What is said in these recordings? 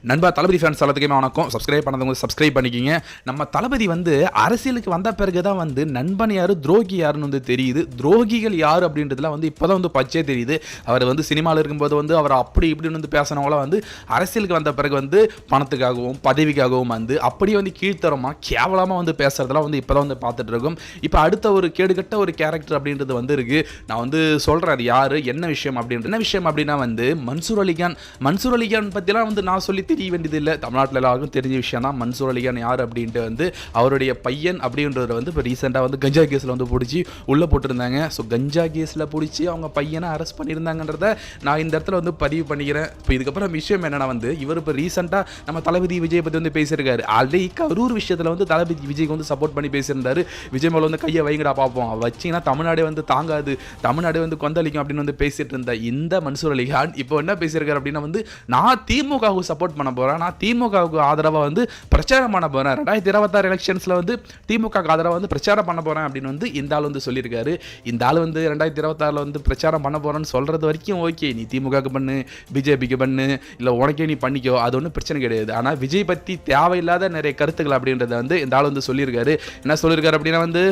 நண்பா தளபதி ஃபேன்ஸ் எல்லாத்துக்குமே வணக்கம். சப்ஸ்கிரைப் பண்ணதவங்க சப்ஸ்கிரைப் பண்ணிக்கிங்க. நம்ம தளபதி வந்து அரசியலுக்கு வந்த பிறகு தான் வந்து நண்பன் யாரு துரோகி யாருன்னு வந்து தெரியுது. துரோகிகள் யார் அப்படின்றதுலாம் வந்து இப்போ தான் வந்து பச்சே தெரியுது. அவர் வந்து சினிமாவில் இருக்கும்போது வந்து அவர் அப்படி இப்படின்னு வந்து பேசினவங்களாம் வந்து அரசியலுக்கு வந்த பிறகு வந்து பணத்துக்காகவும் பதவிக்காகவும் வந்து அப்படியே வந்து கீழ்த்தரமாக கேவலமாக வந்து பேசுறதெல்லாம் வந்து இப்போ தான் வந்து பார்த்துட்டு இருக்கோம். இப்போ அடுத்த ஒரு கேடுகட்ட ஒரு கேரக்டர் அப்படின்றது வந்து இருக்கு. நான் வந்து சொல்கிறேன் அது யார் என்ன விஷயம் அப்படின்னா வந்து மன்சூர் அலிகான் பற்றிலாம் வந்து நான் சொல்லி தெரிய வேண்டியதில்லை. தமிழ்நாட்டில் எல்லாருக்கும் தெரிஞ்ச விஷயம் தான் மன்சூர் அலிகான் யார் அப்படின்ட்டு வந்து அவருடைய பையன் அப்படின்றத வந்து இப்போ ரீசெண்டாக வந்து கஞ்சா கேஸில் வந்து பிடிச்சி உள்ளே போட்டிருந்தாங்க. ஸோ கஞ்சா கேஸில் பிடிச்சி அவங்க பையனை அரெஸ்ட் பண்ணியிருந்தாங்கன்றத நான் இந்த இடத்துல வந்து பதிவு பண்ணிக்கிறேன். இப்போ இதுக்கப்புறம் விஷயம் என்னென்னா வந்து இவர் இப்போ ரீசெண்டாக நம்ம தளபதி விஜய் பற்றி வந்து பேசியிருக்காரு. ஆல்ரெடி கரூர் விஷயத்தில் வந்து தளபதி விஜய்க்கு வந்து சப்போர்ட் பண்ணி பேசியிருந்தாரு. விஜய் மேலே வந்து கையை வைங்கடா பார்ப்போம் வச்சிங்கன்னா தமிழ்நாடே வந்து தாங்காது, தமிழ்நாடு வந்து கொந்தளிக்கும் அப்படின்னு வந்து பேசிட்டு இருந்த இந்த மன்சூர் அலிகான் இப்போ என்ன பேசியிருக்காரு அப்படின்னா வந்து நான் திமுகவுக்கு சப்போர்ட் பண்ண போகிறேன், நான் திமுகவுக்கு ஆதரவாக வந்து பிரச்சாரம் பண்ண போகிறேன், 2026 எலெக்ஷன்ஸில் வந்து திமுக ஆதரவாக வந்து பிரச்சாரம் பண்ண போகிறேன் அப்படின்னு வந்து இந்த ஆள் வந்து சொல்லியிருக்காரு. இந்த ஆள் வந்து 2026 வந்து பிரச்சாரம் பண்ண போகிறேன்னு சொல்கிறது வரைக்கும் ஓகே, நீ திமுகவுக்கு பண்ணு, பிஜேபிக்கு பண்ணு, இல்லை உனக்கே நீ பண்ணிக்கோ, அது ஒன்றும் பிரச்சனை கிடையாது. ஆனால் விஜய் பற்றி தேவையில்லாத நிறைய கருத்துக்கள் அப்படின்றத வந்து இந்த ஆள் வந்து சொல்லியிருக்காரு. என்ன சொல்லியிருக்காரு அப்படின்னா வந்து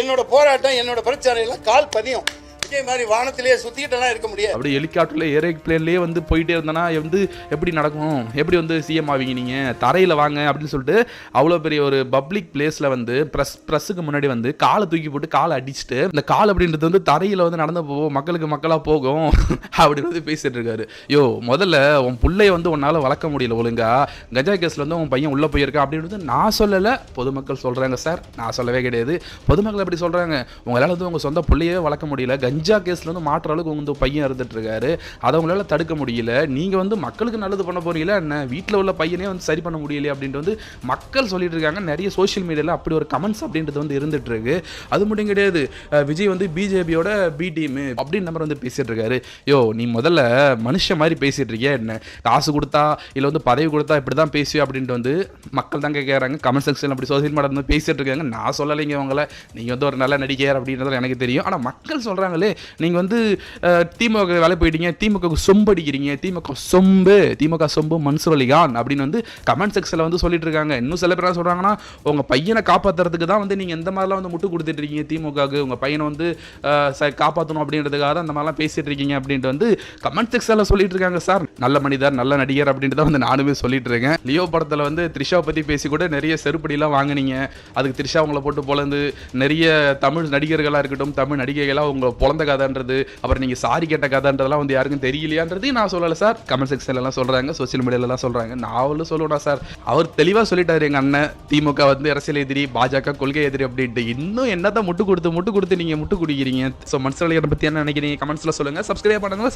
என்னோட போராட்டம் என்னோட பிரச்சாரம் எல்லாம் கால் பதியும் மாதிரி வானத்திலேயே சுத்திட்டெல்லாம் இருக்க முடியாது. அப்படி ஹெலிகாப்டர்ல ஏரோப்ளேன்லயே வந்து போயிட்டே இருந்தனா வந்து எப்படி நடக்கும், எப்படி வந்து சிஎம் ஆவீங்க நீங்க, தரையில வாங்க அப்படின்னு சொல்லிட்டு அவ்வளோ பெரிய ஒரு பப்ளிக் பிளேஸ்ல வந்து பிரஸ்ஸுக்கு முன்னாடி வந்து காலை தூக்கி போட்டு காலை அடிச்சுட்டு இந்த கால் அப்படின்றது வந்து தரையில வந்து நடந்து போகும், மக்களா போகும் அப்படின்னு வந்து பேசிட்டு இருக்காரு. யோ முதல்ல உன் பிள்ளைய வந்து உன்னால வளர்க்க முடியல ஒழுங்கா, கஞ்சா கேஸ்ல வந்து உன் பையன் உள்ள போயிருக்கா அப்படின்றது நான் சொல்லல, பொதுமக்கள் சொல்றாங்க சார், நான் சொல்லவே கிடையாது. பொதுமக்கள் எப்படி சொல்றாங்க, உங்களால வந்து உங்க சொந்த பிள்ளையே வளர்க்க முடியல, கஞ்சா கேஸ்ல வந்து மாற்ற அளவுக்கு உங்க பையன் இருந்துட்டு இருக்காரு, அதை உங்களால தடுக்க முடியல, நீங்க வந்து மக்களுக்கு நல்லது பண்ண போறீங்களா என்ன, வீட்டில் உள்ள பையனே வந்து சரி பண்ண முடியல அப்படின்ட்டு வந்து மக்கள் சொல்லிட்டு இருக்காங்க. நிறைய சோஷியல் மீடியாவில் அப்படி ஒரு கமெண்ட்ஸ் அப்படின்றது வந்து இருந்துட்டு இருக்கு. அது மட்டும் கிடையாது, விஜய் வந்து பிஜேபியோட பி டீம் அப்படின்னு நம்பர் வந்து பேசிட்டு இருக்காரு. யோ நீ முதல்ல மனுஷன் மாதிரி பேசிட்டு இருக்கியா என்ன, காசு கொடுத்தா இல்லை வந்து பதவி கொடுத்தா இப்படி தான் பேசுவியா அப்படின்ட்டு வந்து மக்கள் தான் கேட்குறாங்க. கமெண்ட் செக்ஷன் அப்படி சோஷியல் மீடியா வந்து பேசிட்டு இருக்காங்க. நான் சொல்லலைங்க அவங்கள, நீங்கள் வந்து ஒரு நல்ல நடிகர் அப்படின்றது எனக்கு தெரியும். ஆனால் மக்கள் சொல்கிறாங்களே நீங்கள் வந்து திமுக வேலை போயிட்டீங்க, திமுக சொம்பு அடிக்கிறீங்க, திமுக சொம்பு மன்சூர் அலிகான் அப்படின்னு வந்து கமெண்ட் செக்ஷனில் வந்து சொல்லிட்டு இருக்காங்க. இன்னும் சில பேர் சொல்கிறாங்கன்னா உங்கள் பையனை காப்பாற்றுறதுக்கு தான் வந்து நீங்கள் எந்த மாதிரிலாம் வந்து முட்டு கொடுத்துட்டு இருக்கீங்க திமுகவுக்கு, உங்கள் பையனை வந்து காப்பாற்றணும் அப்படின்றதுக்காக தான் அந்த மாதிரிலாம் பேசிட்டு இருக்கீங்க அப்படின்ட்டு வந்து கமெண்ட் செக்ஷனில் சொல்லிட்டு இருக்காங்க. சார் நல்ல மனிதர் நல்ல நடிகர் அப்படின்ட்டு தான் வந்து நானுமே சொல்லிட்டு இருக்கேன். லியோ படத்தில் வந்து த்ரிஷாவை பற்றி பேசி கூட நிறைய செருப்படிலாம் வாங்கினீங்க, அதுக்கு த்ரிஷா உங்களை போட்டு பொழந்து நிறைய தமிழ் நடிகர்களாக இருக்கட்டும் தமிழ் நடிகைகளாக உங்களை பொழந்த கதைன்றது, அப்புறம் நீங்க சாரி கேட்ட கதைன்றதெல்லாம் வந்து யாருக்கும் தெரியலையான்றது நான் சொல்லல சார், கமெண்ட் செக்ஷன்ல எல்லாம் சொல்றாங்க, சோசியல் மீடியால எல்லாம் சொல்றாங்க. நான் சொல்லுவேன் சார், அவர் தெளிவா சொல்லிட்டாரு எங்க அண்ணன் திமுக வந்து அரசியல் எதிரி, பாஜக கொள்கை எதிரி அப்படின்ட்டு. இன்னும் என்னதான் முட்டு கொடுத்து நீங்க முட்டு குடிக்கிறீங்க. ஸோ மன்சூர் அலிகான் பத்தி என்ன நினைக்கிறீங்க கமெண்ட்ஸ்ல சொல்லுங்க. சப்ஸ்கிரைப் பண்ணுங்க.